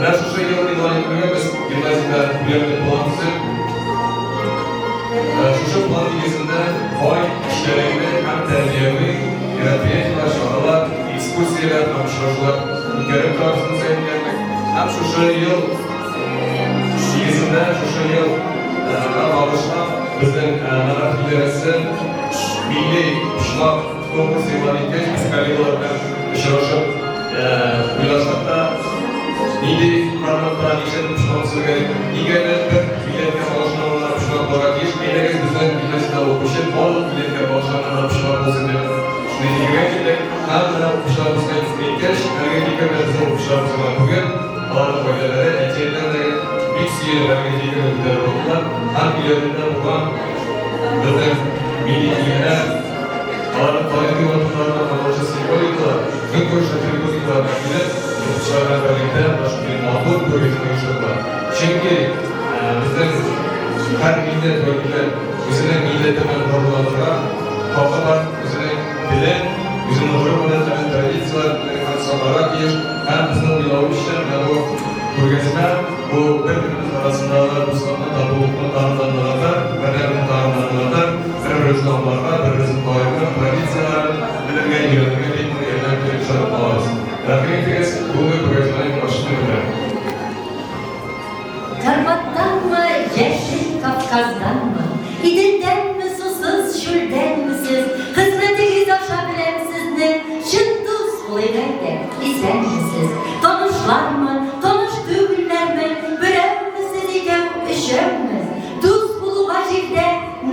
Mana shu yilning biz gimnaziyada ularni planimizni shu plan negizida oy ishlarini ham tarbiyaviy, meropриятиялар, chorralar, ekskursiyalar, uchrashuvlar o'tkazib turamiz aytgandik. Ham shu yil negizida shu yil bag'ishlab bizning Navoiy federatsiyasi milliy qishloq konkursi bo'yicha biz kollegalar bilan uchrashib, uylashmoqda. Milliy qanotlarni ishlatib chiqmoqchiga egani bir biletga boshlanmalar pishloq bo'lagish, enaga bizning milliyatda o'qishi bol biletga boshlanmalar pishloq bo'lsin deb shunday degandik. Har bir pishloqimizga yetkash, nargiga bizning pishloqimizga bugun ba'zi foydalari aytayotgandek miksiyalarga tegib o'tadilar. Har milliyatda bo'lgan bizning milliy kiyimlar tarixiy vatanlardan namoyish simbolikalar, gün ko'rsatuvlar bilan Şahane birlikte başka bir mağdur bölgesine yaşadılar. Çünkü bizden her millet bölgede bizden milletten korumalara, halkalar bizden bilen, bizim hürmetler, tradisiyalar, insanlara bir hem bizden uyarmışlar ve bu bölgesine bu birbirimiz arasında Ruslarla da bu tanrılarla, önemli tanrılarla, birbirimiz damlarla, birbirimiz daima tradisiyalar, bilirgen yönetmek için yerler yaşadık oluruz. Rakibimiz bu programın başlıyor. Karpat'tan mı, yeşil Kafkaz'dan mı? İdinden mi susuz, şülden mi siz? Hizmetiniz aşabilen sizni, şınduz olaylarda izler misiniz? Tanışlar mı, tanıştığı mi? Büren mi siziken üşen mi? Tuz bulu vacilde,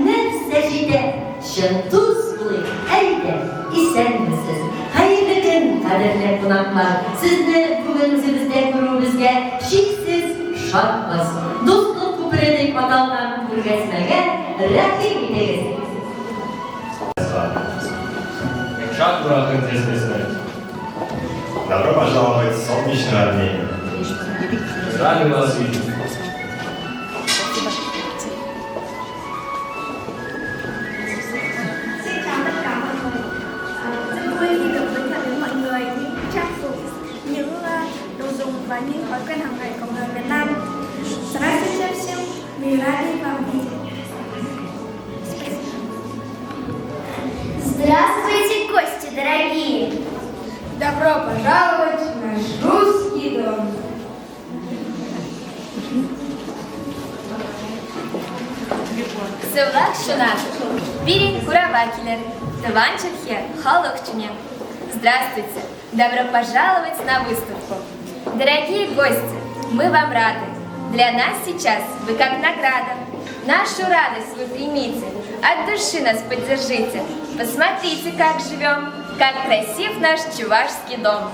nefsecide, şınduz bulu eyde izler misiniz? Hayırlı gün kaderler konaklar, sizni bugün bizde gururumuzga şiksiz şartmaz. Dostluk kupredik vatanlarını kurgesmege rakip ederiz. Шаг братым известный. Добро пожаловать в солнечную Армению. Рады вас видеть. Và những thói quen hàng ngày của người Việt Nam. Здравствуйте всем, мы рады вам видеть. Здравствуйте, гости дорогие! Добро пожаловать в наш русский дом. Сывлак шунат, бирин куравакилер, тыванчатхе халокчуне. Здравствуйте! Добро пожаловать на выставку! Дорогие гости, мы вам рады. Для нас сейчас вы как награда. Нашу радость вы примите, от души нас поддержите. Посмотрите, как живем, как красив наш чувашский дом.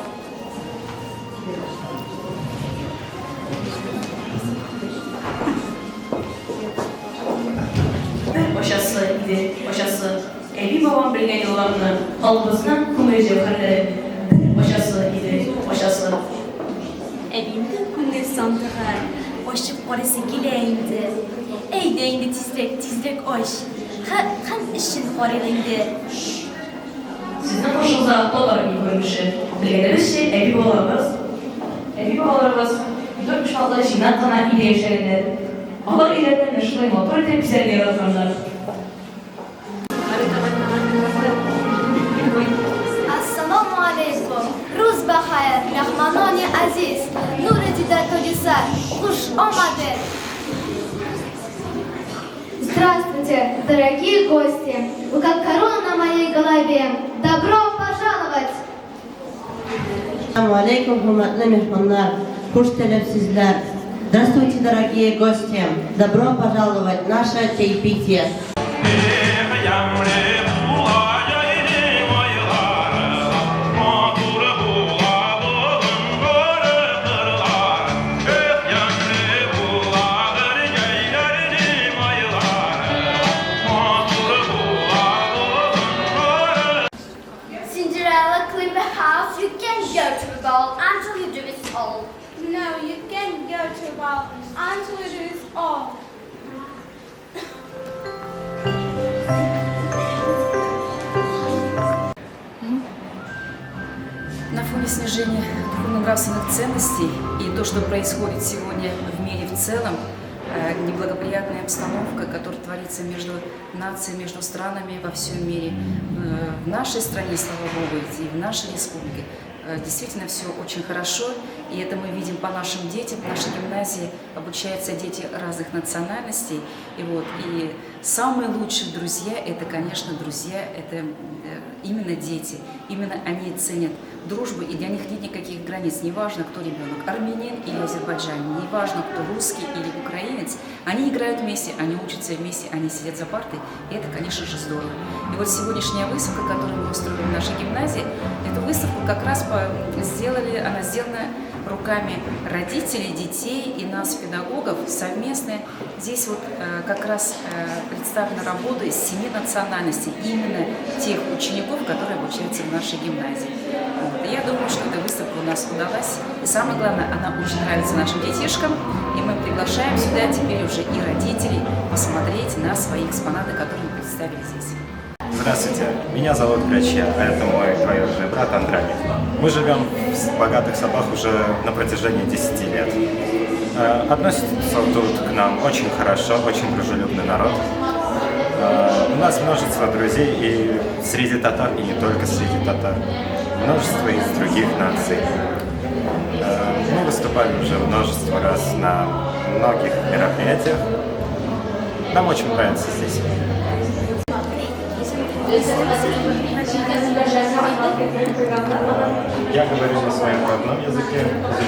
Oşası idi, oşası. Evi babam bilgen yollarını, albasından kumru cevherleri. Oşası idi, oşası. Evimde kunde sandığa, oşup orası gileydi. Eyde indi tizrek oş. Hem işin horelindi. Sizden hoşunuza dolar gibi görmüşüm. Bilgenlerimiz evi babalarımız. Evi babalarımız, dört müşahlar işinden kanan ile yaşayanlar. Onlar ileriden meşrulayım otorite bizlerle yaratanlar. Assalomu alaykum. Ruz baxayr, mehmononi aziz. Nuri dida to'g'isar, xush omadi. Здравствуйте, дорогие гости! Вы как корона на моей голове. Добро пожаловать! Assalamu alaikum, hurmatli mehmonlar, xush kelibsizlar. Здравствуйте, дорогие гости! Добро пожаловать в наше чаепитие. Cinderella clean the house. You can't go to the ball until you do it all. No, you can't go to a ball until you do it all. На фоне снижения культурно-нравственных ценностей и то, что происходит сегодня в мире в целом, неблагоприятная обстановка, которая творится между нациями, между странами во всем мире, в нашей стране, слава Богу, и в нашей республике. Действительно, все очень хорошо, и это мы видим по нашим детям. В нашей гимназии обучаются дети разных национальностей. И самые лучшие друзья – это, конечно, друзья, это именно дети. Именно они ценят дружбу, и для них нет никаких границ. Неважно, кто ребенок, армянин или азербайджанин, неважно, кто русский или украинец. Они играют вместе, они учатся вместе, они сидят за партой, и это, конечно же, здорово. И вот сегодняшняя выставка, которую мы устроили в нашей гимназии, эту выставку как раз она сделана руками родителей, детей и нас, педагогов, совместно. Здесь вот как раз представлена работа из 7 национальностей, именно тех учеников, которые обучаются в нашей гимназии. И я думаю, что эта выставка у нас удалась. И самое главное, она очень нравится нашим детишкам, и мы приглашаем сюда теперь уже и родителей посмотреть на свои экспонаты, которые мы представили здесь. Здравствуйте, меня зовут Грачья, а это мой двоюродный брат Андроник. Мы живем в Богатых Садах уже на протяжении 10 лет. Относятся тут к нам очень хорошо, очень дружелюбный народ. У нас множество друзей и среди татар, и не только среди татар. Множество из других наций. Мы выступали уже множество раз на многих мероприятиях. Нам очень нравится здесь. Я говорю на своем родном языке.